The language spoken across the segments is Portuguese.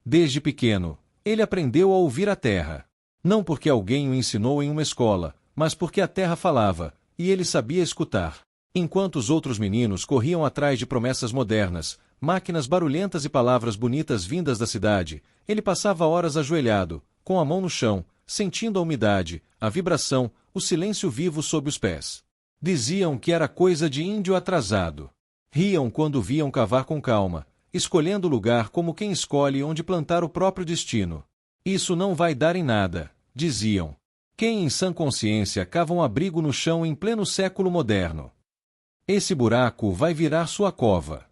Desde pequeno, ele aprendeu a ouvir a terra. Não porque alguém o ensinou em uma escola, mas porque a terra falava, e ele sabia escutar. Enquanto os outros meninos corriam atrás de promessas modernas, máquinas barulhentas e palavras bonitas vindas da cidade, ele passava horas ajoelhado, com a mão no chão, sentindo a umidade, a vibração, o silêncio vivo sob os pés. Diziam que era coisa de índio atrasado. Riam quando viam cavar com calma, escolhendo o lugar como quem escolhe onde plantar o próprio destino. Isso não vai dar em nada, diziam. Quem em sã consciência cava um abrigo no chão em pleno século moderno? Esse buraco vai virar sua cova.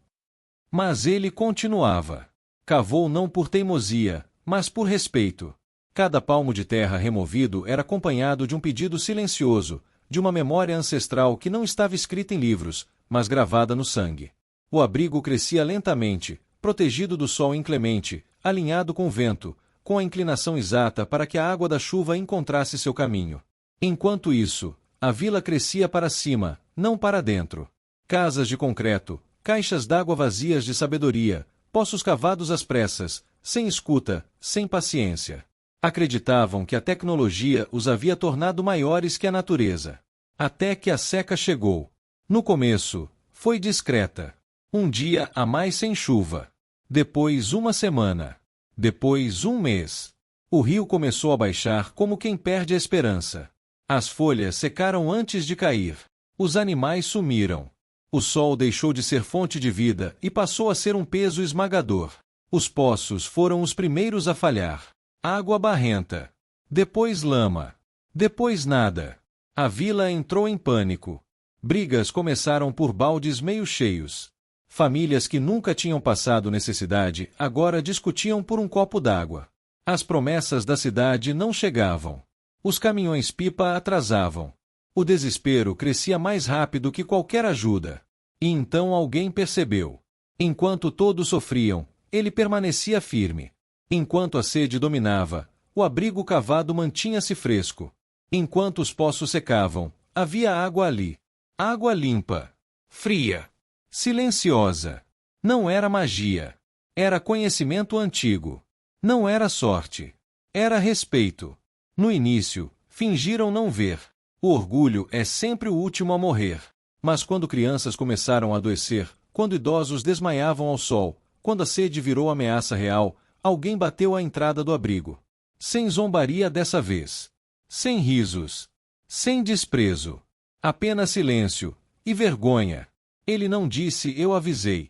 Mas ele continuava. Cavou não por teimosia, mas por respeito. Cada palmo de terra removido era acompanhado de um pedido silencioso, de uma memória ancestral que não estava escrita em livros, mas gravada no sangue. O abrigo crescia lentamente, protegido do sol inclemente, alinhado com o vento, com a inclinação exata para que a água da chuva encontrasse seu caminho. Enquanto isso, a vila crescia para cima, não para dentro. Casas de concreto, caixas d'água vazias de sabedoria, poços cavados às pressas, sem escuta, sem paciência. Acreditavam que a tecnologia os havia tornado maiores que a natureza. Até que a seca chegou. No começo, foi discreta. Um dia a mais sem chuva. Depois uma semana. Depois um mês. O rio começou a baixar como quem perde a esperança. As folhas secaram antes de cair. Os animais sumiram. O sol deixou de ser fonte de vida e passou a ser um peso esmagador. Os poços foram os primeiros a falhar. Água barrenta. Depois lama. Depois nada. A vila entrou em pânico. Brigas começaram por baldes meio cheios. Famílias que nunca tinham passado necessidade agora discutiam por um copo d'água. As promessas da cidade não chegavam. Os caminhões-pipa atrasavam. O desespero crescia mais rápido que qualquer ajuda. E então alguém percebeu. Enquanto todos sofriam, ele permanecia firme. Enquanto a sede dominava, o abrigo cavado mantinha-se fresco. Enquanto os poços secavam, havia água ali. Água limpa. Fria. Silenciosa. Não era magia. Era conhecimento antigo. Não era sorte. Era respeito. No início, fingiram não ver. O orgulho é sempre o último a morrer. Mas quando crianças começaram a adoecer, quando idosos desmaiavam ao sol, quando a sede virou ameaça real, alguém bateu à entrada do abrigo. Sem zombaria dessa vez. Sem risos. Sem desprezo. Apenas silêncio. E vergonha. Ele não disse eu avisei.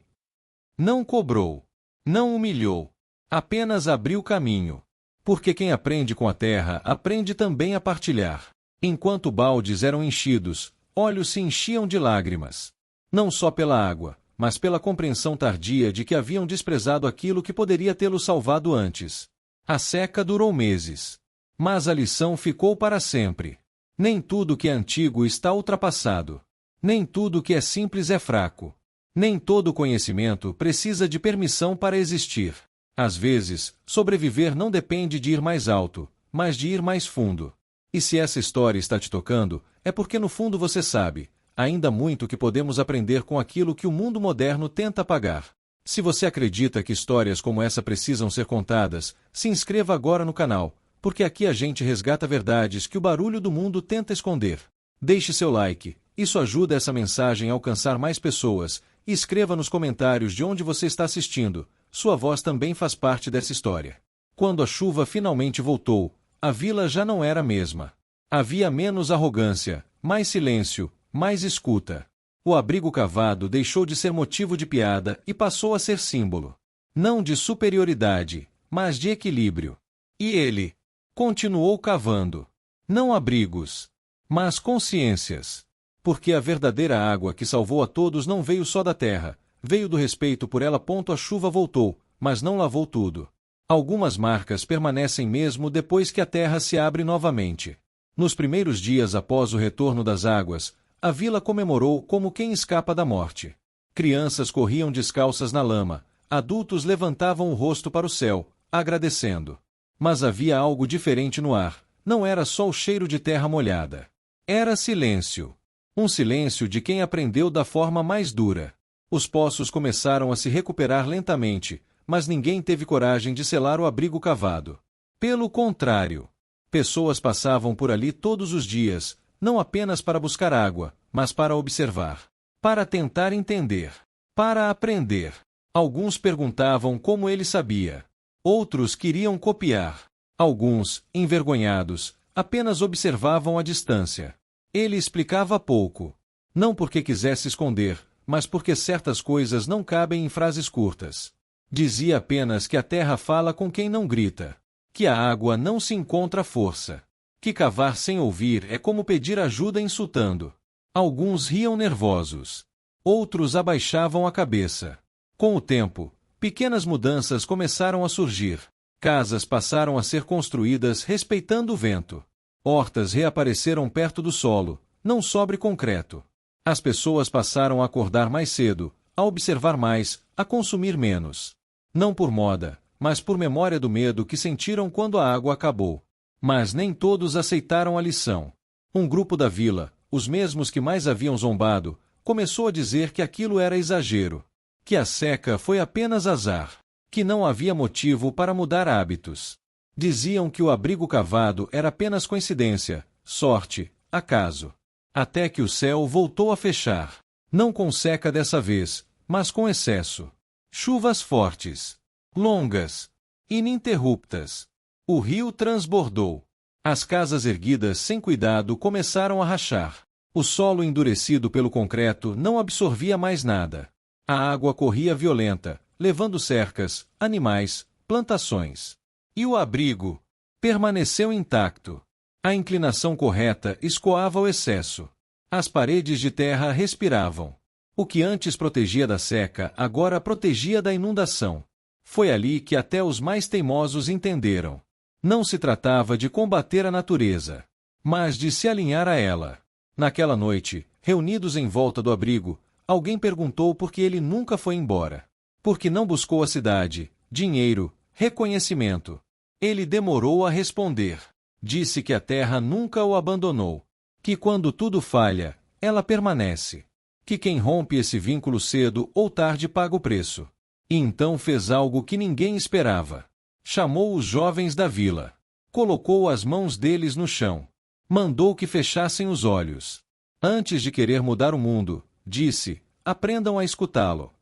Não cobrou. Não humilhou. Apenas abriu caminho. Porque quem aprende com a terra aprende também a partilhar. Enquanto baldes eram enchidos, olhos se enchiam de lágrimas. Não só pela água, mas pela compreensão tardia de que haviam desprezado aquilo que poderia tê-los salvado antes. A seca durou meses. Mas a lição ficou para sempre. Nem tudo que é antigo está ultrapassado. Nem tudo que é simples é fraco. Nem todo conhecimento precisa de permissão para existir. Às vezes, sobreviver não depende de ir mais alto, mas de ir mais fundo. E se essa história está te tocando, é porque no fundo você sabe, ainda muito que podemos aprender com aquilo que o mundo moderno tenta apagar. Se você acredita que histórias como essa precisam ser contadas, se inscreva agora no canal, porque aqui a gente resgata verdades que o barulho do mundo tenta esconder. Deixe seu like, isso ajuda essa mensagem a alcançar mais pessoas, e escreva nos comentários de onde você está assistindo, sua voz também faz parte dessa história. Quando a chuva finalmente voltou, a vila já não era a mesma. Havia menos arrogância, mais silêncio, mais escuta. O abrigo cavado deixou de ser motivo de piada e passou a ser símbolo. Não de superioridade, mas de equilíbrio. E ele continuou cavando. Não abrigos, mas consciências. Porque a verdadeira água que salvou a todos não veio só da terra, veio do respeito por ela. A chuva voltou, mas não lavou tudo. Algumas marcas permanecem mesmo depois que a terra se abre novamente. Nos primeiros dias após o retorno das águas, a vila comemorou como quem escapa da morte. Crianças corriam descalças na lama, adultos levantavam o rosto para o céu, agradecendo. Mas havia algo diferente no ar, não era só o cheiro de terra molhada. Era silêncio. Um silêncio de quem aprendeu da forma mais dura. Os poços começaram a se recuperar lentamente, mas ninguém teve coragem de selar o abrigo cavado. Pelo contrário, pessoas passavam por ali todos os dias, não apenas para buscar água, mas para observar, para tentar entender, para aprender. Alguns perguntavam como ele sabia. Outros queriam copiar. Alguns, envergonhados, apenas observavam à distância. Ele explicava pouco. Não porque quisesse esconder, mas porque certas coisas não cabem em frases curtas. Dizia apenas que a terra fala com quem não grita, que a água não se encontra à força, que cavar sem ouvir é como pedir ajuda insultando. Alguns riam nervosos. Outros abaixavam a cabeça. Com o tempo, pequenas mudanças começaram a surgir. Casas passaram a ser construídas respeitando o vento. Hortas reapareceram perto do solo, não sobre concreto. As pessoas passaram a acordar mais cedo, a observar mais, a consumir menos. Não por moda, mas por memória do medo que sentiram quando a água acabou. Mas nem todos aceitaram a lição. Um grupo da vila, os mesmos que mais haviam zombado, começou a dizer que aquilo era exagero, que a seca foi apenas azar, que não havia motivo para mudar hábitos. Diziam que o abrigo cavado era apenas coincidência, sorte, acaso. Até que o céu voltou a fechar. Não com seca dessa vez, mas com excesso. Chuvas fortes, longas, ininterruptas. O rio transbordou. As casas erguidas sem cuidado começaram a rachar. O solo endurecido pelo concreto não absorvia mais nada. A água corria violenta, levando cercas, animais, plantações. E o abrigo permaneceu intacto. A inclinação correta escoava o excesso. As paredes de terra respiravam. O que antes protegia da seca agora protegia da inundação. Foi ali que até os mais teimosos entenderam. Não se tratava de combater a natureza, mas de se alinhar a ela. Naquela noite, reunidos em volta do abrigo, alguém perguntou por que ele nunca foi embora. Porque não buscou a cidade, dinheiro, reconhecimento. Ele demorou a responder. Disse que a terra nunca o abandonou. Que quando tudo falha, ela permanece. Que quem rompe esse vínculo cedo ou tarde paga o preço. E então fez algo que ninguém esperava. Chamou os jovens da vila. Colocou as mãos deles no chão. Mandou que fechassem os olhos. Antes de querer mudar o mundo, disse, aprendam a escutá-lo.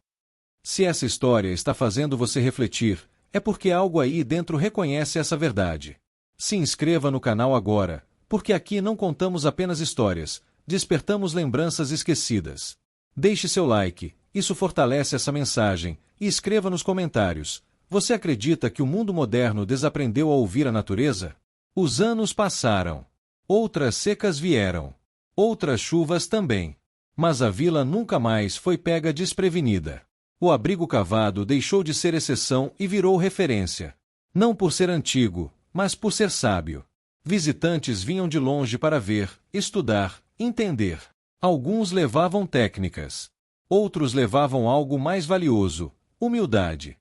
Se essa história está fazendo você refletir, é porque algo aí dentro reconhece essa verdade. Se inscreva no canal agora, porque aqui não contamos apenas histórias, despertamos lembranças esquecidas. Deixe seu like, isso fortalece essa mensagem, e escreva nos comentários. Você acredita que o mundo moderno desaprendeu a ouvir a natureza? Os anos passaram. Outras secas vieram. Outras chuvas também. Mas a vila nunca mais foi pega desprevenida. O abrigo cavado deixou de ser exceção e virou referência. Não por ser antigo, mas por ser sábio. Visitantes vinham de longe para ver, estudar, entender. Alguns levavam técnicas. Outros levavam algo mais valioso, humildade.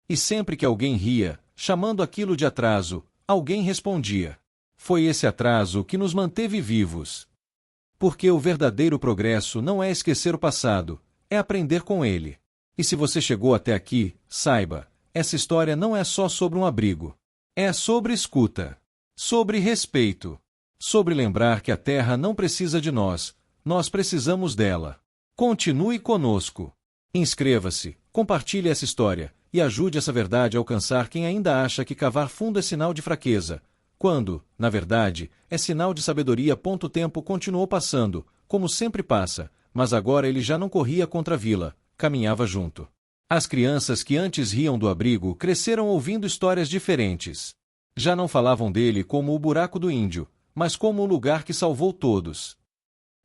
E sempre que alguém ria, chamando aquilo de atraso, alguém respondia. Foi esse atraso que nos manteve vivos. Porque o verdadeiro progresso não é esquecer o passado, é aprender com ele. E se você chegou até aqui, saiba, essa história não é só sobre um abrigo. É sobre escuta, sobre respeito, sobre lembrar que a terra não precisa de nós, nós precisamos dela. Continue conosco. Inscreva-se, compartilhe essa história e ajude essa verdade a alcançar quem ainda acha que cavar fundo é sinal de fraqueza, quando, na verdade, é sinal de sabedoria. O tempo continuou passando, como sempre passa, mas agora ele já não corria contra a vila, caminhava junto. As crianças que antes riam do abrigo cresceram ouvindo histórias diferentes. Já não falavam dele como o buraco do índio, mas como o lugar que salvou todos.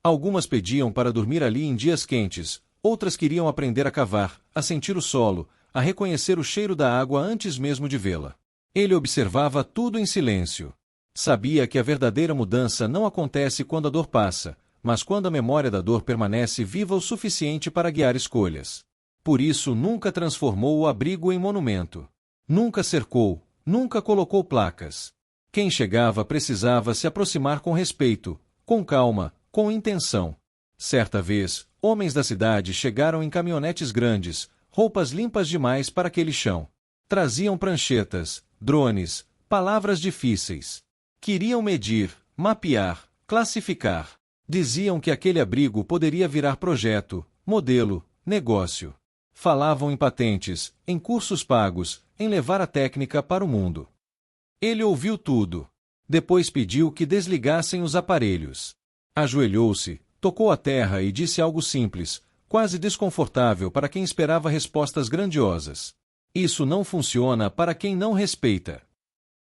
Algumas pediam para dormir ali em dias quentes, outras queriam aprender a cavar, a sentir o solo, a reconhecer o cheiro da água antes mesmo de vê-la. Ele observava tudo em silêncio. Sabia que a verdadeira mudança não acontece quando a dor passa, mas quando a memória da dor permanece viva o suficiente para guiar escolhas. Por isso nunca transformou o abrigo em monumento. Nunca cercou, nunca colocou placas. Quem chegava precisava se aproximar com respeito, com calma, com intenção. Certa vez, homens da cidade chegaram em caminhonetes grandes, roupas limpas demais para aquele chão. Traziam pranchetas, drones, palavras difíceis. Queriam medir, mapear, classificar. Diziam que aquele abrigo poderia virar projeto, modelo, negócio. Falavam em patentes, em cursos pagos, em levar a técnica para o mundo. Ele ouviu tudo. Depois pediu que desligassem os aparelhos. Ajoelhou-se, tocou a terra e disse algo simples, quase desconfortável para quem esperava respostas grandiosas. Isso não funciona para quem não respeita.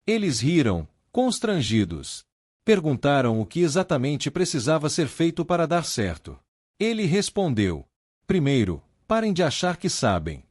Eles riram, constrangidos. Perguntaram o que exatamente precisava ser feito para dar certo. Ele respondeu: primeiro, parem de achar que sabem.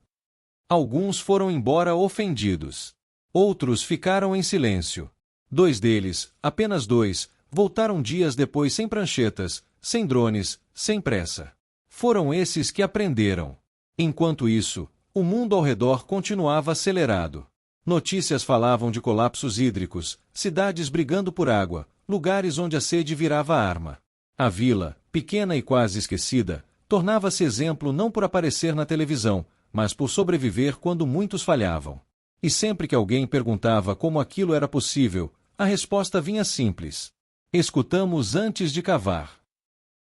Alguns foram embora ofendidos. Outros ficaram em silêncio. 2 deles, apenas 2, voltaram dias depois sem pranchetas, sem drones, sem pressa. Foram esses que aprenderam. Enquanto isso, o mundo ao redor continuava acelerado. Notícias falavam de colapsos hídricos, cidades brigando por água, lugares onde a sede virava arma. A vila, pequena e quase esquecida, tornava-se exemplo não por aparecer na televisão, mas por sobreviver quando muitos falhavam. E sempre que alguém perguntava como aquilo era possível, a resposta vinha simples: escutamos antes de cavar.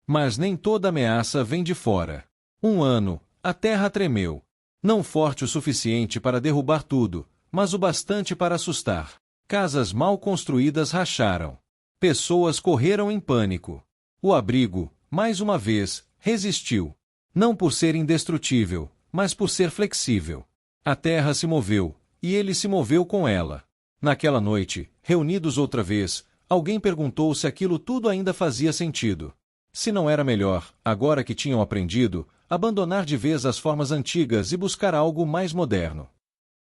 Mas nem toda ameaça vem de fora. 1 ano, a terra tremeu. Não forte o suficiente para derrubar tudo, mas o bastante para assustar. Casas mal construídas racharam. Pessoas correram em pânico. O abrigo, mais uma vez, resistiu. Não por ser indestrutível, mas por ser flexível. A terra se moveu, e ele se moveu com ela. Naquela noite, reunidos outra vez, alguém perguntou se aquilo tudo ainda fazia sentido. Se não era melhor, agora que tinham aprendido, abandonar de vez as formas antigas e buscar algo mais moderno.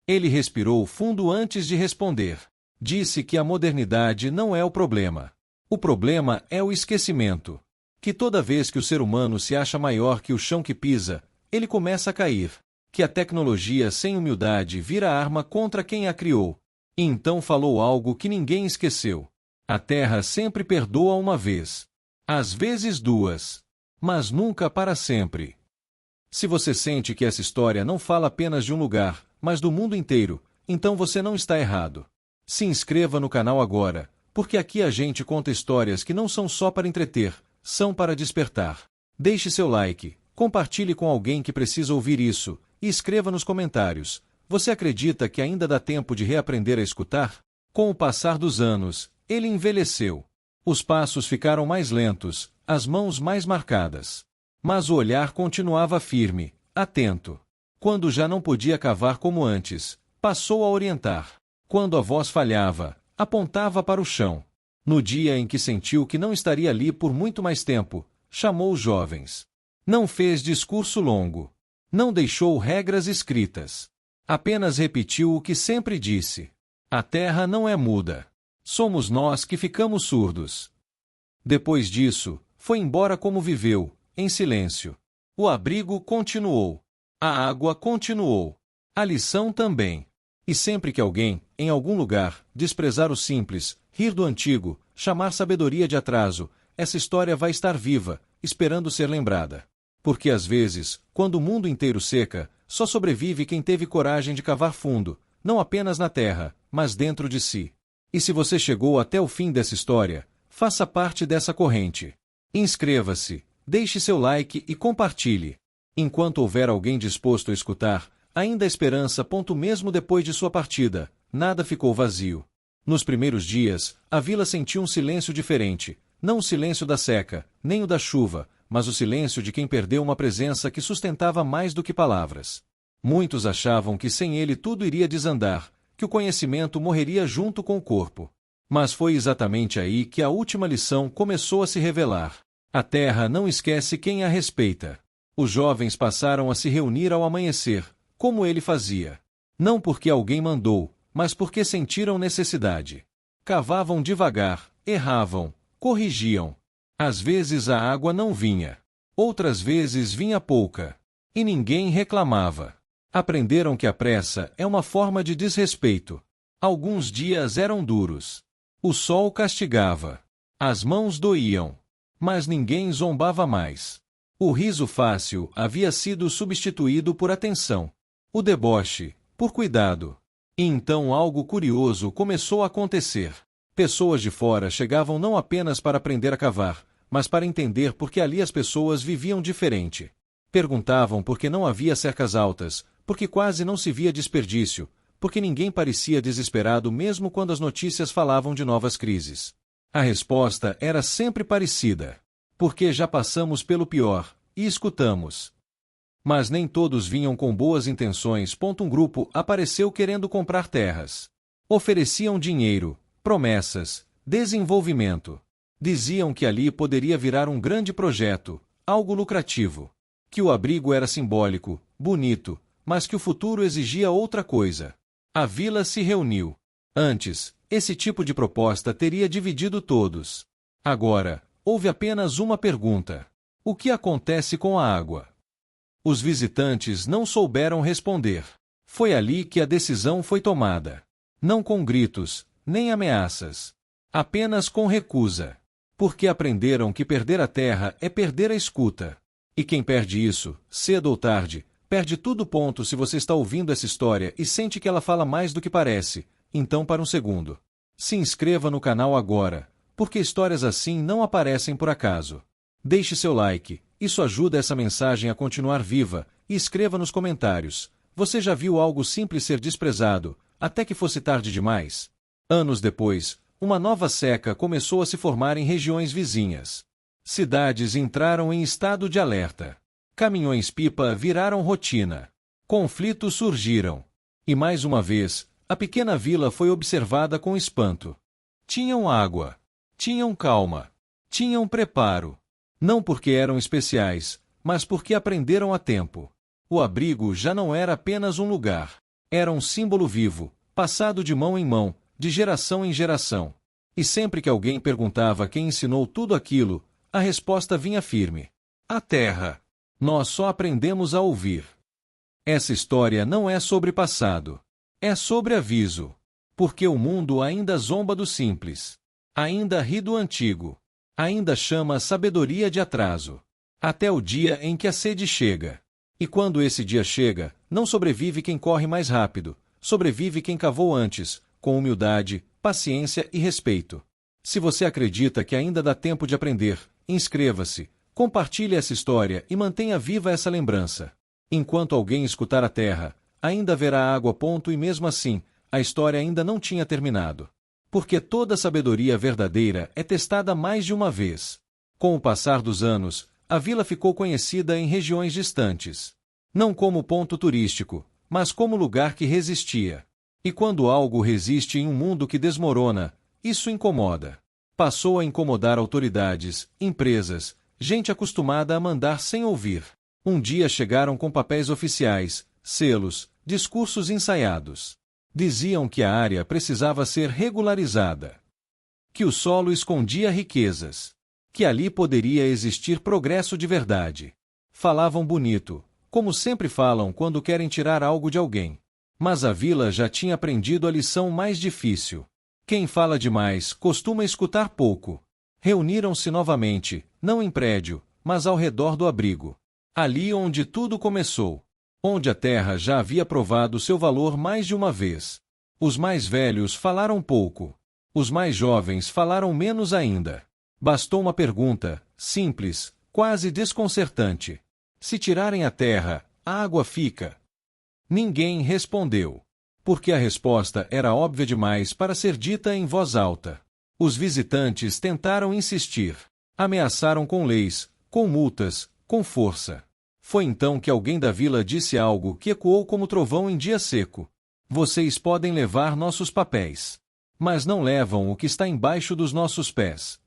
Ele respirou fundo antes de responder. Disse que a modernidade não é o problema. O problema é o esquecimento. Que toda vez que o ser humano se acha maior que o chão que pisa, ele começa a cair. Que a tecnologia sem humildade vira arma contra quem a criou. E então falou algo que ninguém esqueceu. A Terra sempre perdoa uma vez. Às vezes 2. Mas nunca para sempre. Se você sente que essa história não fala apenas de um lugar, mas do mundo inteiro, então você não está errado. Se inscreva no canal agora, porque aqui a gente conta histórias que não são só para entreter, são para despertar. Deixe seu like, compartilhe com alguém que precisa ouvir isso, e escreva nos comentários: você acredita que ainda dá tempo de reaprender a escutar? Com o passar dos anos, ele envelheceu. Os passos ficaram mais lentos, as mãos mais marcadas. Mas o olhar continuava firme, atento. Quando já não podia cavar como antes, passou a orientar. Quando a voz falhava, apontava para o chão. No dia em que sentiu que não estaria ali por muito mais tempo, chamou os jovens. Não fez discurso longo. Não deixou regras escritas. Apenas repetiu o que sempre disse: a terra não é muda. Somos nós que ficamos surdos. Depois disso, foi embora como viveu, em silêncio. O abrigo continuou. A água continuou. A lição também. E sempre que alguém, em algum lugar, desprezar o simples, rir do antigo, chamar sabedoria de atraso, essa história vai estar viva, esperando ser lembrada. Porque às vezes, quando o mundo inteiro seca, só sobrevive quem teve coragem de cavar fundo, não apenas na terra, mas dentro de si. E se você chegou até o fim dessa história, faça parte dessa corrente. Inscreva-se, deixe seu like e compartilhe. Enquanto houver alguém disposto a escutar, ainda há esperança. Mesmo depois de sua partida, nada ficou vazio. Nos primeiros dias, a vila sentiu um silêncio diferente, não o silêncio da seca, nem o da chuva, mas o silêncio de quem perdeu uma presença que sustentava mais do que palavras. Muitos achavam que sem ele tudo iria desandar, que o conhecimento morreria junto com o corpo. Mas foi exatamente aí que a última lição começou a se revelar. A terra não esquece quem a respeita. Os jovens passaram a se reunir ao amanhecer, como ele fazia. Não porque alguém mandou, mas porque sentiram necessidade. Cavavam devagar, erravam, corrigiam. Às vezes a água não vinha. Outras vezes vinha pouca. E ninguém reclamava. Aprenderam que a pressa é uma forma de desrespeito. Alguns dias eram duros. O sol castigava. As mãos doíam. Mas ninguém zombava mais. O riso fácil havia sido substituído por atenção. O deboche, por cuidado. E então algo curioso começou a acontecer. Pessoas de fora chegavam não apenas para aprender a cavar, mas para entender por que ali as pessoas viviam diferente. Perguntavam por que não havia cercas altas, por que quase não se via desperdício, porque ninguém parecia desesperado mesmo quando as notícias falavam de novas crises. A resposta era sempre parecida. Porque já passamos pelo pior, e escutamos. Mas nem todos vinham com boas intenções. Um grupo apareceu querendo comprar terras. Ofereciam dinheiro, promessas, desenvolvimento. Diziam que ali poderia virar um grande projeto, algo lucrativo. Que o abrigo era simbólico, bonito, mas que o futuro exigia outra coisa. A vila se reuniu. Antes, esse tipo de proposta teria dividido todos. Agora, houve apenas uma pergunta: o que acontece com a água? Os visitantes não souberam responder. Foi ali que a decisão foi tomada. Não com gritos, nem ameaças. Apenas com recusa. Porque aprenderam que perder a terra é perder a escuta. E quem perde isso, cedo ou tarde, perde tudo. Se você está ouvindo essa história e sente que ela fala mais do que parece, então para um segundo. Se inscreva no canal agora, porque histórias assim não aparecem por acaso. Deixe seu like, isso ajuda essa mensagem a continuar viva, e escreva nos comentários: você já viu algo simples ser desprezado, até que fosse tarde demais? Anos depois, uma nova seca começou a se formar em regiões vizinhas. Cidades entraram em estado de alerta. Caminhões-pipa viraram rotina. Conflitos surgiram. E mais uma vez, a pequena vila foi observada com espanto. Tinham água. Tinham calma. Tinham preparo. Não porque eram especiais, mas porque aprenderam a tempo. O abrigo já não era apenas um lugar. Era um símbolo vivo, passado de mão em mão, de geração em geração. E sempre que alguém perguntava quem ensinou tudo aquilo, a resposta vinha firme: a terra. Nós só aprendemos a ouvir. Essa história não é sobre passado. É sobre aviso. Porque o mundo ainda zomba do simples. Ainda ri do antigo. Ainda chama a sabedoria de atraso. Até o dia em que a sede chega. E quando esse dia chega, não sobrevive quem corre mais rápido. Sobrevive quem cavou antes, com humildade, paciência e respeito. Se você acredita que ainda dá tempo de aprender, inscreva-se, compartilhe essa história e mantenha viva essa lembrança. Enquanto alguém escutar a terra, ainda haverá água. E mesmo assim, a história ainda não tinha terminado. Porque toda sabedoria verdadeira é testada mais de uma vez. Com o passar dos anos, a vila ficou conhecida em regiões distantes. Não como ponto turístico, mas como lugar que resistia. E quando algo resiste em um mundo que desmorona, isso incomoda. Passou a incomodar autoridades, empresas, gente acostumada a mandar sem ouvir. Um dia chegaram com papéis oficiais, selos, discursos ensaiados. Diziam que a área precisava ser regularizada. Que o solo escondia riquezas. Que ali poderia existir progresso de verdade. Falavam bonito, como sempre falam quando querem tirar algo de alguém. Mas a vila já tinha aprendido a lição mais difícil. Quem fala demais costuma escutar pouco. Reuniram-se novamente, não em prédio, mas ao redor do abrigo. Ali onde tudo começou. Onde a terra já havia provado seu valor mais de uma vez. Os mais velhos falaram pouco. Os mais jovens falaram menos ainda. Bastou uma pergunta, simples, quase desconcertante. Se tirarem a terra, a água fica. Ninguém respondeu. Porque a resposta era óbvia demais para ser dita em voz alta. Os visitantes tentaram insistir. Ameaçaram com leis, com multas, com força. Foi então que alguém da vila disse algo que ecoou como trovão em dia seco. Vocês podem levar nossos papéis. Mas não levam o que está embaixo dos nossos pés.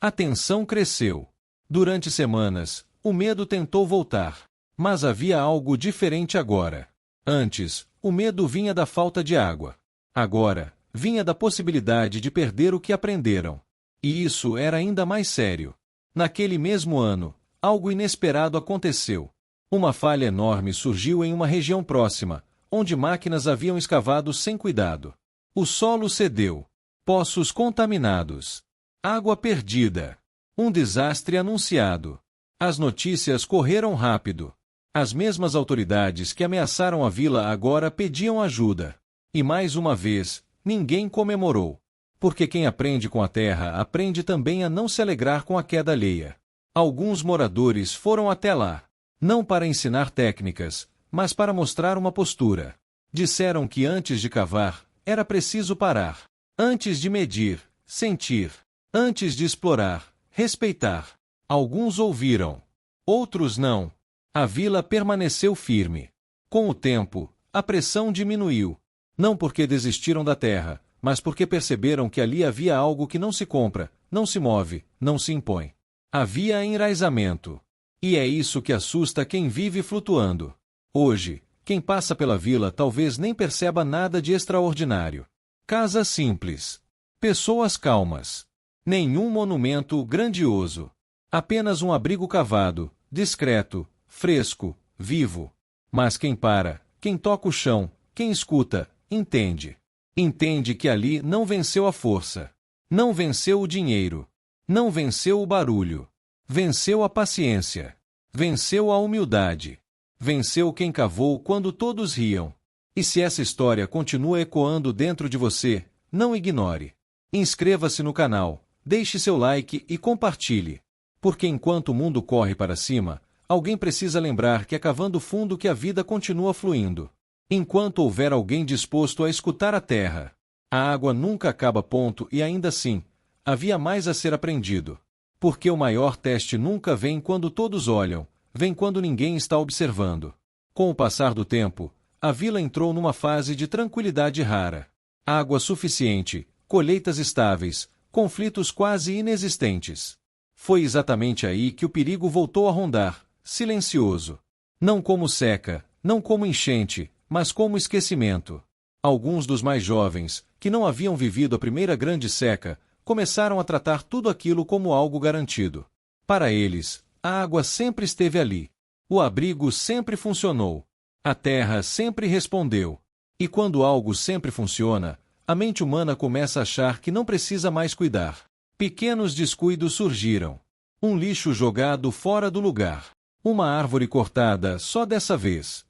A tensão cresceu. Durante semanas, o medo tentou voltar. Mas havia algo diferente agora. Antes, o medo vinha da falta de água. Agora, vinha da possibilidade de perder o que aprenderam. E isso era ainda mais sério. Naquele mesmo ano, algo inesperado aconteceu. Uma falha enorme surgiu em uma região próxima, onde máquinas haviam escavado sem cuidado. O solo cedeu. Poços contaminados. Água perdida. Um desastre anunciado. As notícias correram rápido. As mesmas autoridades que ameaçaram a vila agora pediam ajuda. E mais uma vez, ninguém comemorou. Porque quem aprende com a terra aprende também a não se alegrar com a queda alheia. Alguns moradores foram até lá, não para ensinar técnicas, mas para mostrar uma postura. Disseram que antes de cavar, era preciso parar. Antes de medir, sentir. Antes de explorar, respeitar. Alguns ouviram. Outros não. A vila permaneceu firme. Com o tempo, a pressão diminuiu. Não porque desistiram da terra, mas porque perceberam que ali havia algo que não se compra, não se move, não se impõe. Havia enraizamento. E é isso que assusta quem vive flutuando. Hoje, quem passa pela vila talvez nem perceba nada de extraordinário. Casa simples. Pessoas calmas. Nenhum monumento grandioso. Apenas um abrigo cavado, discreto, fresco, vivo. Mas quem para, quem toca o chão, quem escuta, entende. Entende que ali não venceu a força. Não venceu o dinheiro. Não venceu o barulho. Venceu a paciência. Venceu a humildade. Venceu quem cavou quando todos riam. E se essa história continua ecoando dentro de você, não ignore. Inscreva-se no canal, deixe seu like e compartilhe. Porque enquanto o mundo corre para cima, alguém precisa lembrar que é cavando fundo que a vida continua fluindo. Enquanto houver alguém disposto a escutar a terra, a água nunca acaba. E ainda assim, havia mais a ser aprendido. Porque o maior teste nunca vem quando todos olham, vem quando ninguém está observando. Com o passar do tempo, a vila entrou numa fase de tranquilidade rara. Água suficiente, colheitas estáveis, conflitos quase inexistentes. Foi exatamente aí que o perigo voltou a rondar, silencioso. Não como seca, não como enchente, mas como esquecimento. Alguns dos mais jovens, que não haviam vivido a primeira grande seca, começaram a tratar tudo aquilo como algo garantido. Para eles, a água sempre esteve ali. O abrigo sempre funcionou. A terra sempre respondeu. E quando algo sempre funciona, a mente humana começa a achar que não precisa mais cuidar. Pequenos descuidos surgiram. Um lixo jogado fora do lugar. Uma árvore cortada só dessa vez.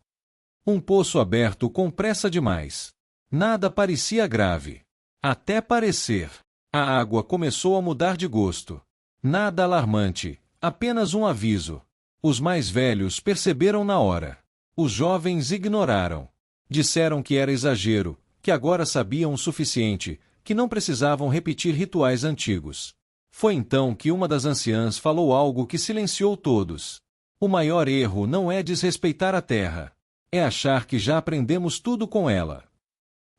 Um poço aberto com pressa demais. Nada parecia grave. Até parecer. A água começou a mudar de gosto. Nada alarmante, apenas um aviso. Os mais velhos perceberam na hora. Os jovens ignoraram. Disseram que era exagero, que agora sabiam o suficiente, que não precisavam repetir rituais antigos. Foi então que uma das anciãs falou algo que silenciou todos. O maior erro não é desrespeitar a terra. É achar que já aprendemos tudo com ela.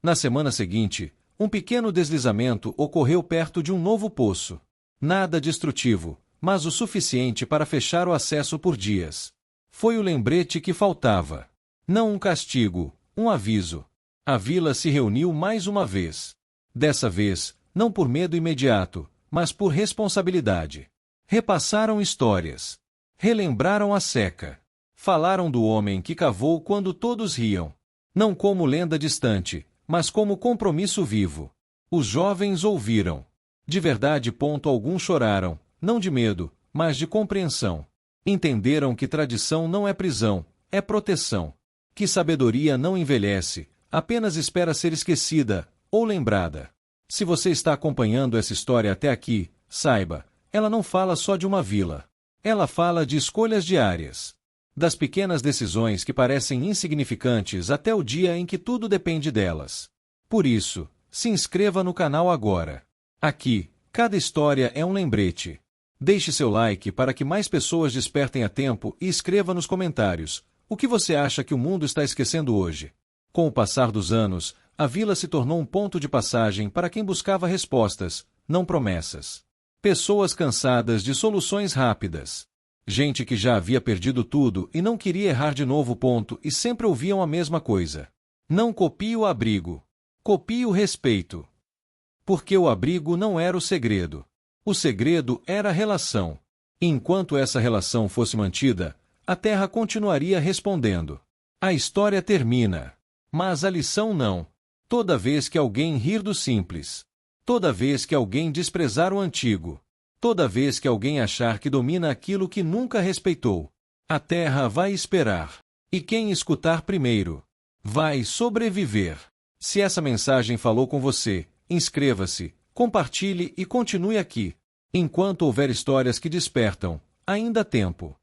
Na semana seguinte, um pequeno deslizamento ocorreu perto de um novo poço. Nada destrutivo, mas o suficiente para fechar o acesso por dias. Foi o lembrete que faltava. Não um castigo, um aviso. A vila se reuniu mais uma vez. Dessa vez, não por medo imediato, mas por responsabilidade. Repassaram histórias. Relembraram a seca. Falaram do homem que cavou quando todos riam. Não como lenda distante, mas como compromisso vivo. Os jovens ouviram. De verdade. Alguns choraram, não de medo, mas de compreensão. Entenderam que tradição não é prisão, é proteção. Que sabedoria não envelhece, apenas espera ser esquecida, ou lembrada. Se você está acompanhando essa história até aqui, saiba, ela não fala só de uma vila. Ela fala de escolhas diárias. Das pequenas decisões que parecem insignificantes até o dia em que tudo depende delas. Por isso, se inscreva no canal agora. Aqui, cada história é um lembrete. Deixe seu like para que mais pessoas despertem a tempo e escreva nos comentários o que você acha que o mundo está esquecendo hoje. Com o passar dos anos, a vila se tornou um ponto de passagem para quem buscava respostas, não promessas. Pessoas cansadas de soluções rápidas. Gente que já havia perdido tudo e não queria errar de novo. E sempre ouviam a mesma coisa. Não copie o abrigo. Copie o respeito. Porque o abrigo não era o segredo. O segredo era a relação. E enquanto essa relação fosse mantida, a terra continuaria respondendo. A história termina. Mas a lição não. Toda vez que alguém rir do simples. Toda vez que alguém desprezar o antigo. Toda vez que alguém achar que domina aquilo que nunca respeitou. A terra vai esperar. E quem escutar primeiro vai sobreviver. Se essa mensagem falou com você, inscreva-se, compartilhe e continue aqui. Enquanto houver histórias que despertam, ainda há tempo.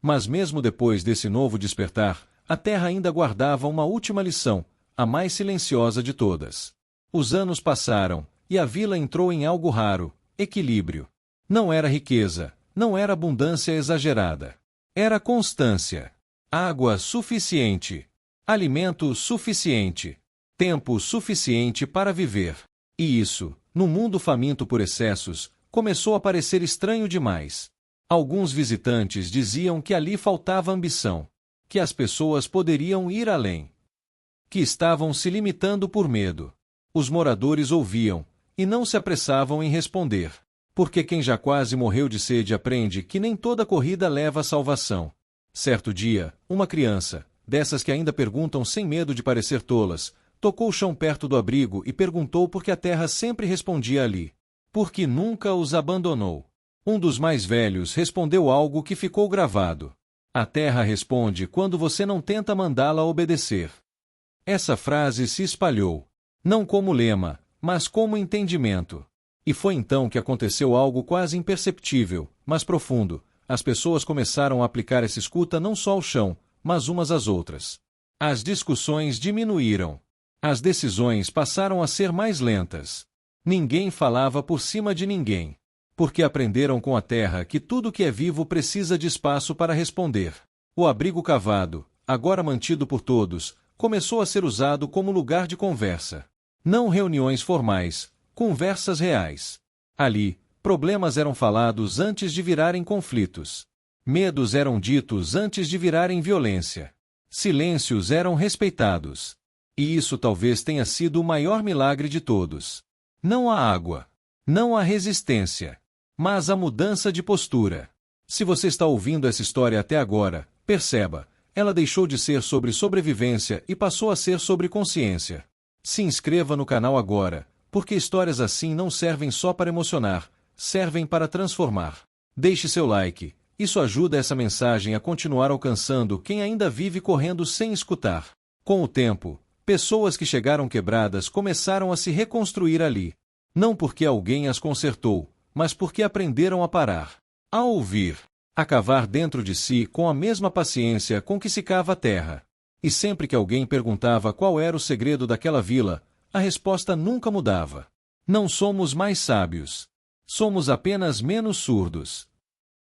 Mas mesmo depois desse novo despertar, a Terra ainda guardava uma última lição, a mais silenciosa de todas. Os anos passaram, e a vila entrou em algo raro: equilíbrio. Não era riqueza, não era abundância exagerada. Era constância. Água suficiente. Alimento suficiente. Tempo suficiente para viver. E isso, no mundo faminto por excessos, começou a parecer estranho demais. Alguns visitantes diziam que ali faltava ambição, que as pessoas poderiam ir além, que estavam se limitando por medo. Os moradores ouviam, e não se apressavam em responder, porque quem já quase morreu de sede aprende que nem toda corrida leva à salvação. Certo dia, uma criança, dessas que ainda perguntam sem medo de parecer tolas, tocou o chão perto do abrigo e perguntou por que a terra sempre respondia ali. Porque nunca os abandonou. Um dos mais velhos respondeu algo que ficou gravado. A terra responde quando você não tenta mandá-la obedecer. Essa frase se espalhou, não como lema, mas como entendimento. E foi então que aconteceu algo quase imperceptível, mas profundo. As pessoas começaram a aplicar essa escuta não só ao chão, mas umas às outras. As discussões diminuíram. As decisões passaram a ser mais lentas. Ninguém falava por cima de ninguém. Porque aprenderam com a terra que tudo que é vivo precisa de espaço para responder. O abrigo cavado, agora mantido por todos, começou a ser usado como lugar de conversa. Não reuniões formais, conversas reais. Ali, problemas eram falados antes de virarem conflitos. Medos eram ditos antes de virarem violência. Silêncios eram respeitados. E isso talvez tenha sido o maior milagre de todos. Não a água. Não a resistência. Mas a mudança de postura. Se você está ouvindo essa história até agora, perceba, ela deixou de ser sobre sobrevivência e passou a ser sobre consciência. Se inscreva no canal agora, porque histórias assim não servem só para emocionar, servem para transformar. Deixe seu like, isso ajuda essa mensagem a continuar alcançando quem ainda vive correndo sem escutar. Com o tempo, pessoas que chegaram quebradas começaram a se reconstruir ali. Não porque alguém as consertou, mas porque aprenderam a parar, a ouvir, a cavar dentro de si com a mesma paciência com que se cava a terra. E sempre que alguém perguntava qual era o segredo daquela vila, a resposta nunca mudava. Não somos mais sábios. Somos apenas menos surdos.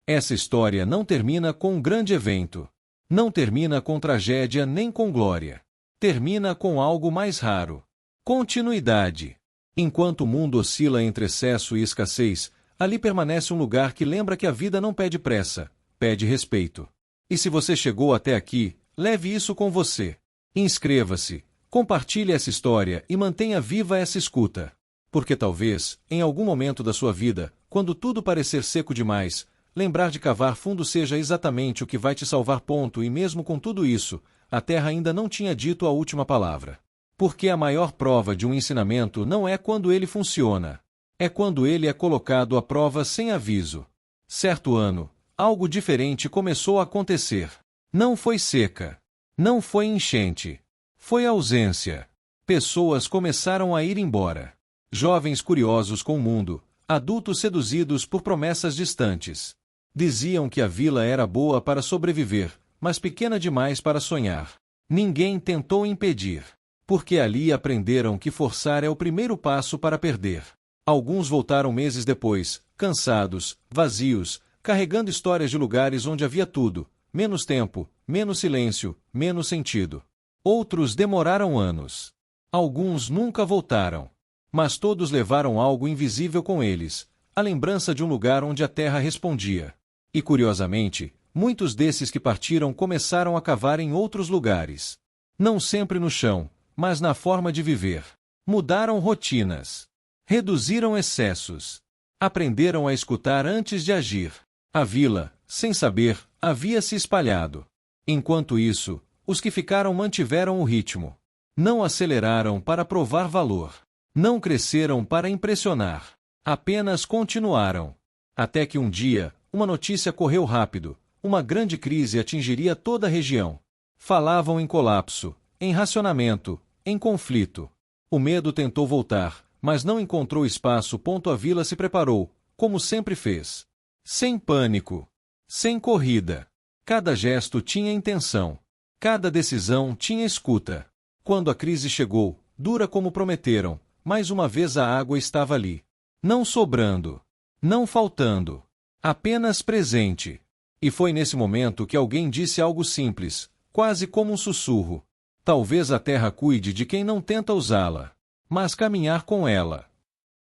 Essa história não termina com um grande evento. Não termina com tragédia nem com glória. Termina com algo mais raro. Continuidade. Enquanto o mundo oscila entre excesso e escassez, ali permanece um lugar que lembra que a vida não pede pressa, pede respeito. E se você chegou até aqui, leve isso com você. Inscreva-se, compartilhe essa história e mantenha viva essa escuta. Porque talvez, em algum momento da sua vida, quando tudo parecer seco demais, lembrar de cavar fundo seja exatamente o que vai te salvar. E mesmo com tudo isso, a terra ainda não tinha dito a última palavra. Porque a maior prova de um ensinamento não é quando ele funciona. É quando ele é colocado à prova sem aviso. Certo ano, algo diferente começou a acontecer. Não foi seca. Não foi enchente. Foi ausência. Pessoas começaram a ir embora. Jovens curiosos com o mundo, adultos seduzidos por promessas distantes. Diziam que a vila era boa para sobreviver, mas pequena demais para sonhar. Ninguém tentou impedir. Porque ali aprenderam que forçar é o primeiro passo para perder. Alguns voltaram meses depois, cansados, vazios, carregando histórias de lugares onde havia tudo, menos tempo, menos silêncio, menos sentido. Outros demoraram anos. Alguns nunca voltaram. Mas todos levaram algo invisível com eles, a lembrança de um lugar onde a terra respondia. E curiosamente, muitos desses que partiram começaram a cavar em outros lugares. Não sempre no chão, mas na forma de viver. Mudaram rotinas. Reduziram excessos. Aprenderam a escutar antes de agir. A vila, sem saber, havia se espalhado. Enquanto isso, os que ficaram mantiveram o ritmo. Não aceleraram para provar valor. Não cresceram para impressionar. Apenas continuaram. Até que um dia, uma notícia correu rápido. Uma grande crise atingiria toda a região. Falavam em colapso, em racionamento, em conflito. O medo tentou voltar, mas não encontrou espaço. A vila se preparou, como sempre fez. Sem pânico. Sem corrida. Cada gesto tinha intenção. Cada decisão tinha escuta. Quando a crise chegou, dura como prometeram, mais uma vez a água estava ali. Não sobrando. Não faltando. Apenas presente. E foi nesse momento que alguém disse algo simples, quase como um sussurro. Talvez a terra cuide de quem não tenta usá-la, mas caminhar com ela.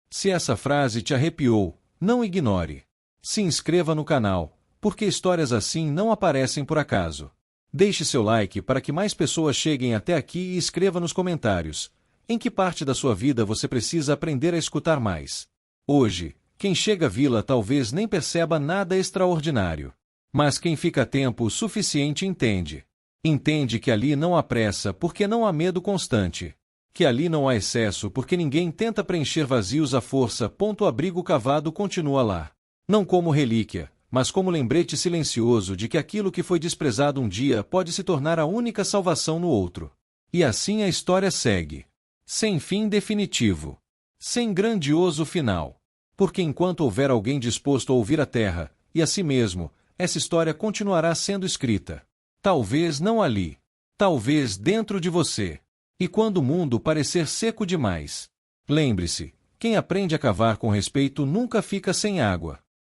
Se essa frase te arrepiou, não ignore. Se inscreva no canal, porque histórias assim não aparecem por acaso. Deixe seu like para que mais pessoas cheguem até aqui e escreva nos comentários em que parte da sua vida você precisa aprender a escutar mais. Hoje, quem chega à vila talvez nem perceba nada extraordinário. Mas quem fica tempo suficiente entende. Entende que ali não há pressa porque não há medo constante. Que ali não há excesso porque ninguém tenta preencher vazios à força. O abrigo cavado continua lá. Não como relíquia, mas como lembrete silencioso de que aquilo que foi desprezado um dia pode se tornar a única salvação no outro. E assim a história segue. Sem fim definitivo. Sem grandioso final. Porque enquanto houver alguém disposto a ouvir a terra, e a si mesmo, essa história continuará sendo escrita. Talvez não ali. Talvez dentro de você. E quando o mundo parecer seco demais, lembre-se, quem aprende a cavar com respeito nunca fica sem água.